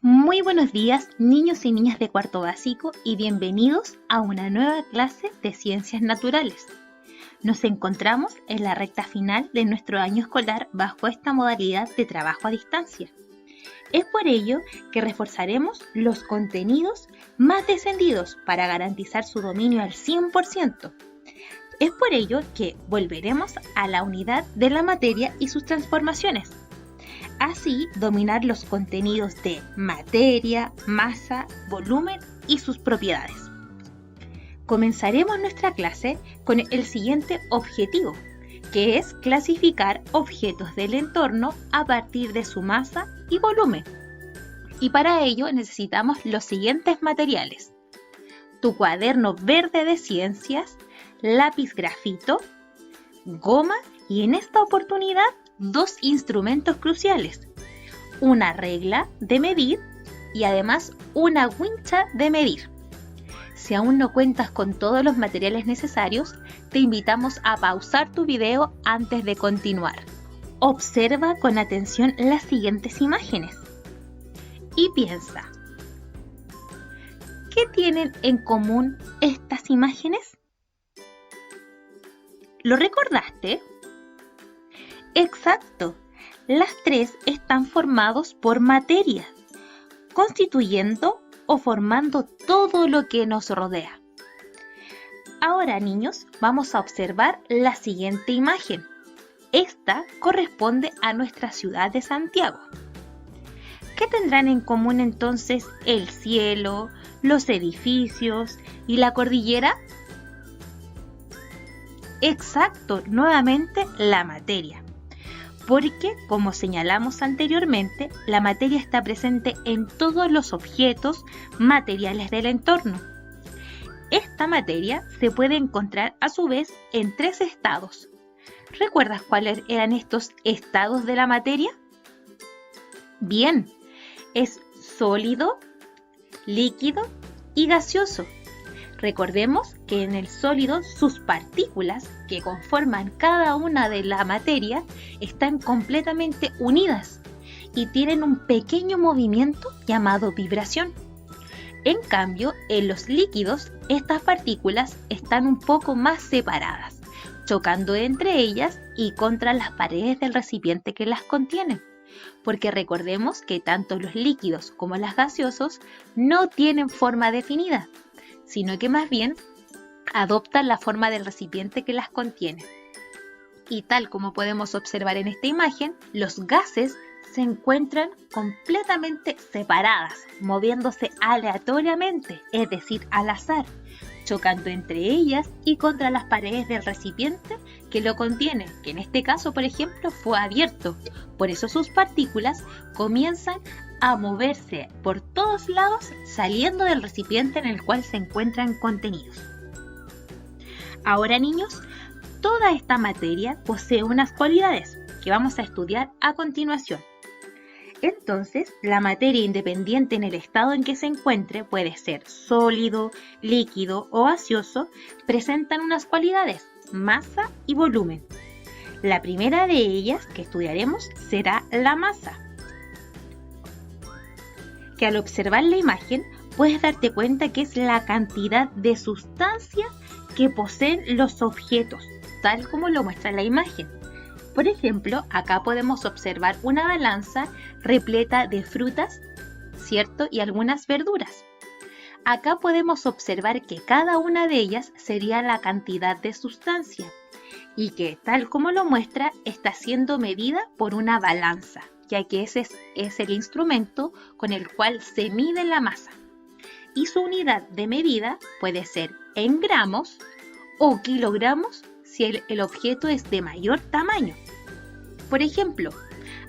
Muy buenos días, niños y niñas de cuarto básico, y bienvenidos a una nueva clase de Ciencias Naturales. Nos encontramos en la recta final de nuestro año escolar bajo esta modalidad de trabajo a distancia. Es por ello que reforzaremos los contenidos más descendidos para garantizar su dominio al 100%. Es por ello que volveremos a la unidad de la materia y sus transformaciones. Así, dominar los contenidos de materia, masa, volumen y sus propiedades. Comenzaremos nuestra clase con el siguiente objetivo, que es clasificar objetos del entorno a partir de su masa y volumen. Y para ello necesitamos los siguientes materiales: tu cuaderno verde de ciencias, lápiz grafito, goma y en esta oportunidad dos instrumentos cruciales: una regla de medir y además una wincha de medir. Si aún no cuentas con todos los materiales necesarios, te invitamos a pausar tu video antes de continuar. Observa con atención las siguientes imágenes y piensa, ¿qué tienen en común estas imágenes? ¿Lo recordaste? Exacto, las tres están formados por materia, constituyendo o formando todo lo que nos rodea. Ahora, niños, vamos a observar la siguiente imagen. Esta corresponde a nuestra ciudad de Santiago. ¿Qué tendrán en común entonces el cielo, los edificios y la cordillera? Exacto, nuevamente la materia. Porque, como señalamos anteriormente, la materia está presente en todos los objetos materiales del entorno. Esta materia se puede encontrar a su vez en tres estados. ¿Recuerdas cuáles eran estos estados de la materia? Bien, es sólido, líquido y gaseoso. Recordemos que en el sólido sus partículas que conforman cada una de la materia están completamente unidas y tienen un pequeño movimiento llamado vibración. En cambio, en los líquidos estas partículas están un poco más separadas, chocando entre ellas y contra las paredes del recipiente que las contienen. Porque recordemos que tanto los líquidos como los gaseosos no tienen forma definida, sino que más bien adoptan la forma del recipiente que las contiene. Y tal como podemos observar en esta imagen, los gases se encuentran completamente separadas, moviéndose aleatoriamente, es decir, al azar, chocando entre ellas y contra las paredes del recipiente que lo contiene, que en este caso, por ejemplo, fue abierto. Por eso sus partículas comienzan a moverse por todos lados, saliendo del recipiente en el cual se encuentran contenidos. Ahora, niños, toda esta materia posee unas cualidades que vamos a estudiar a continuación. Entonces, la materia, independiente en el estado en que se encuentre, puede ser sólido, líquido o gaseoso, presentan unas cualidades: masa y volumen. La primera de ellas que estudiaremos será la masa, que al observar la imagen puedes darte cuenta que es la cantidad de sustancia que poseen los objetos, tal como lo muestra la imagen. Por ejemplo, acá podemos observar una balanza repleta de frutas, ¿cierto? Y algunas verduras. Acá podemos observar que cada una de ellas sería la cantidad de sustancia y que, tal como lo muestra, está siendo medida por una balanza, ya que ese es el instrumento con el cual se mide la masa. Y su unidad de medida puede ser en gramos o kilogramos si el objeto es de mayor tamaño. Por ejemplo,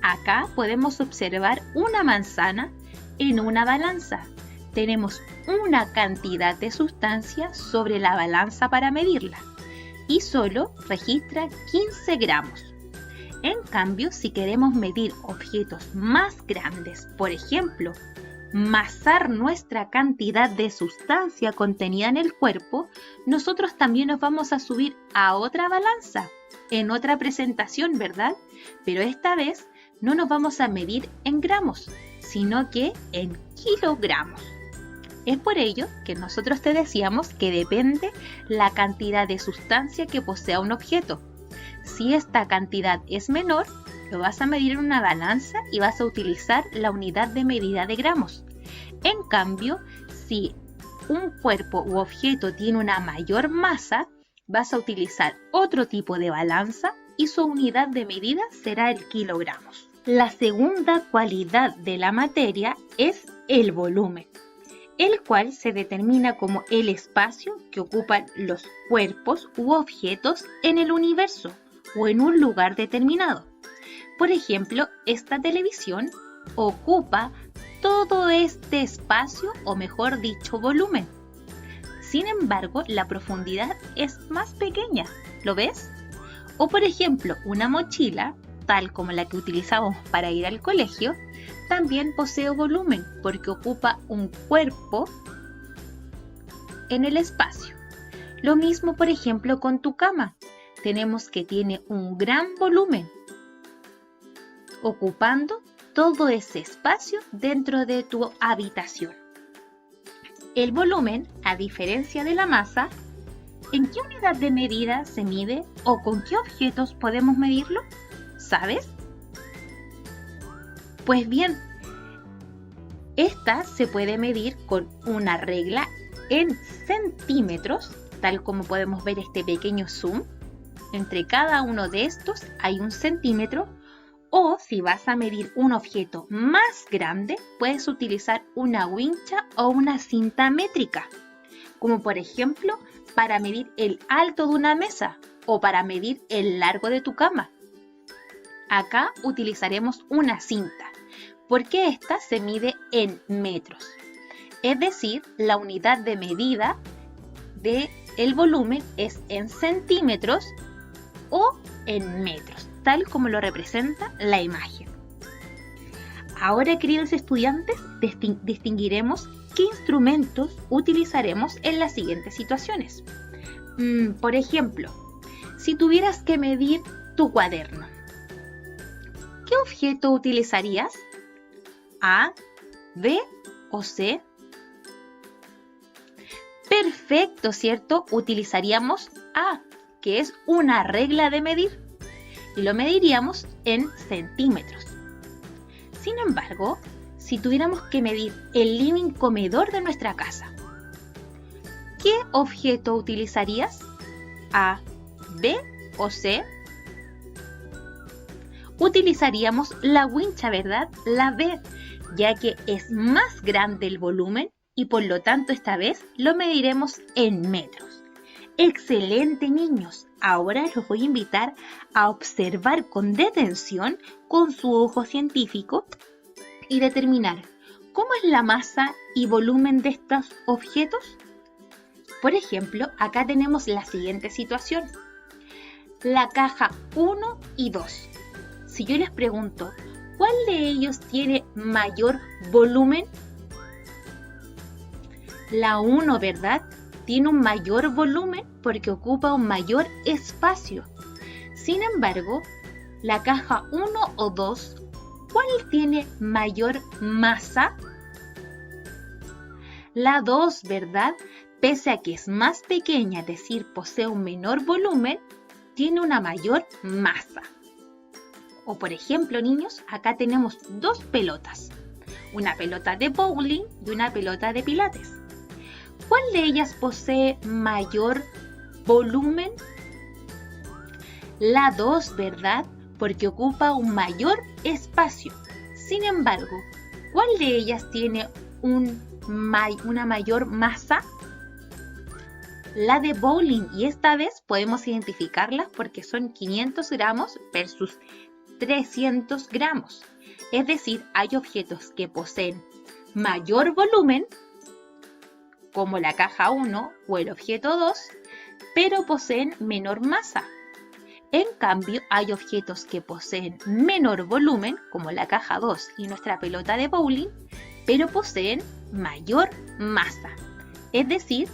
acá podemos observar una manzana en una balanza. Tenemos una cantidad de sustancia sobre la balanza para medirla y solo registra 15 gramos. En cambio, si queremos medir objetos más grandes, por ejemplo, masar nuestra cantidad de sustancia contenida en el cuerpo, nosotros también nos vamos a subir a otra balanza, en otra presentación, ¿verdad? Pero esta vez no nos vamos a medir en gramos, sino que en kilogramos. Es por ello que nosotros te decíamos que depende la cantidad de sustancia que posea un objeto. Si esta cantidad es menor, lo vas a medir en una balanza y vas a utilizar la unidad de medida de gramos. En cambio, si un cuerpo u objeto tiene una mayor masa, vas a utilizar otro tipo de balanza y su unidad de medida será el kilogramos. La segunda cualidad de la materia es el volumen, el cual se determina como el espacio que ocupan los cuerpos u objetos en el universo o en un lugar determinado. Por ejemplo, esta televisión ocupa todo este espacio, o mejor dicho, volumen. Sin embargo, la profundidad es más pequeña, ¿lo ves? O por ejemplo, una mochila, tal como la que utilizamos para ir al colegio, también posee volumen porque ocupa un cuerpo en el espacio. Lo mismo, por ejemplo, con tu cama. Tenemos que tiene un gran volumen, ocupando todo ese espacio dentro de tu habitación. El volumen, a diferencia de la masa, ¿en qué unidad de medida se mide o con qué objetos podemos medirlo? ¿Sabes? Pues bien, esta se puede medir con una regla en centímetros, tal como podemos ver este pequeño zoom. Entre cada uno de estos hay un centímetro. O si vas a medir un objeto más grande, puedes utilizar una wincha o una cinta métrica, como por ejemplo para medir el alto de una mesa o para medir el largo de tu cama. Acá utilizaremos una cinta, porque esta se mide en metros. Es decir, la unidad de medida del volumen es en centímetros o en metros, tal como lo representa la imagen. Ahora, queridos estudiantes, distinguiremos qué instrumentos utilizaremos en las siguientes situaciones. Por ejemplo, si tuvieras que medir tu cuaderno, ¿qué objeto utilizarías? ¿A, B o C? Perfecto, ¿cierto? Utilizaríamos A, que es una regla de medir, y lo mediríamos en centímetros. Sin embargo, si tuviéramos que medir el living comedor de nuestra casa, ¿qué objeto utilizarías? ¿A, B o C? Utilizaríamos la wincha, ¿verdad? La B, ya que es más grande el volumen y por lo tanto esta vez lo mediremos en metros. ¡Excelente, niños! Ahora los voy a invitar a observar con detención con su ojo científico y determinar cómo es la masa y volumen de estos objetos. Por ejemplo, acá tenemos la siguiente situación. La caja 1 y 2. Si yo les pregunto, ¿cuál de ellos tiene mayor volumen? La 1, ¿verdad? Tiene un mayor volumen porque ocupa un mayor espacio. Sin embargo, la caja 1 o 2, ¿cuál tiene mayor masa? La 2, ¿verdad? Pese a que es más pequeña, es decir, posee un menor volumen, tiene una mayor masa. O por ejemplo, niños, acá tenemos dos pelotas. Una pelota de bowling y una pelota de pilates. ¿Cuál de ellas posee mayor volumen? La 2, ¿verdad? Porque ocupa un mayor espacio. Sin embargo, ¿cuál de ellas tiene una mayor masa? La de bowling, y esta vez podemos identificarlas porque son 500 gramos versus 300 gramos. Es decir, hay objetos que poseen mayor volumen, como la caja 1 o el objeto 2, pero poseen menor masa. En cambio, hay objetos que poseen menor volumen, como la caja 2 y nuestra pelota de bowling, pero poseen mayor masa. Es decir,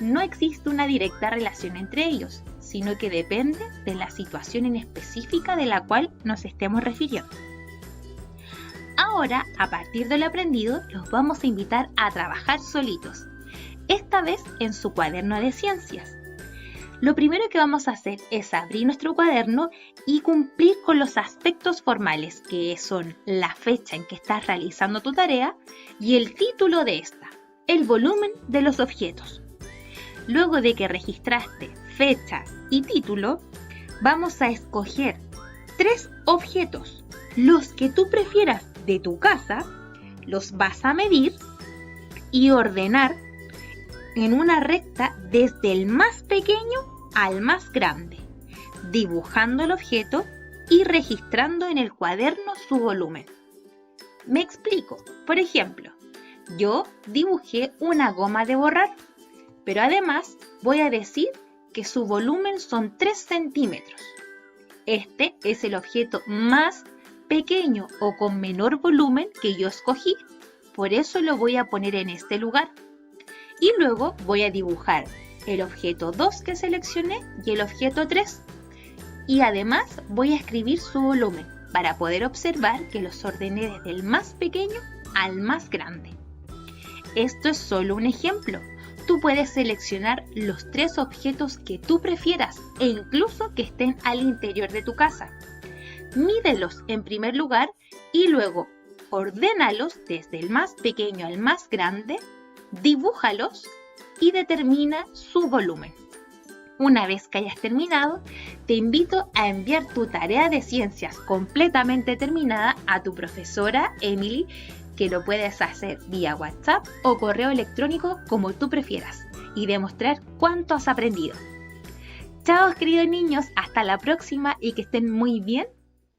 no existe una directa relación entre ellos, sino que depende de la situación en específica de la cual nos estemos refiriendo. Ahora, a partir de lo aprendido, los vamos a invitar a trabajar solitos, esta vez en su cuaderno de ciencias. Lo primero que vamos a hacer es abrir nuestro cuaderno y cumplir con los aspectos formales, que son la fecha en que estás realizando tu tarea y el título de esta, el volumen de los objetos. Luego de que registraste fecha y título, vamos a escoger 3 objetos, los que tú prefieras de tu casa, los vas a medir y ordenar en una recta desde el más pequeño al más grande, dibujando el objeto y registrando en el cuaderno su volumen. Me explico. Por ejemplo, yo dibujé una goma de borrar, pero además voy a decir que su volumen son 3 centímetros. Este es el objeto más pequeño o con menor volumen que yo escogí, por eso lo voy a poner en este lugar. Y luego voy a dibujar el objeto 2 que seleccioné y el objeto 3. Y además voy a escribir su volumen para poder observar que los ordené desde el más pequeño al más grande. Esto es solo un ejemplo. Tú puedes seleccionar los 3 objetos que tú prefieras e incluso que estén al interior de tu casa. Mídelos en primer lugar y luego ordénalos desde el más pequeño al más grande, dibújalos y determina su volumen. Una vez que hayas terminado, te invito a enviar tu tarea de ciencias completamente terminada a tu profesora Emily, que lo puedes hacer vía WhatsApp o correo electrónico como tú prefieras y demostrar cuánto has aprendido. Chao, queridos niños, hasta la próxima y que estén muy bien.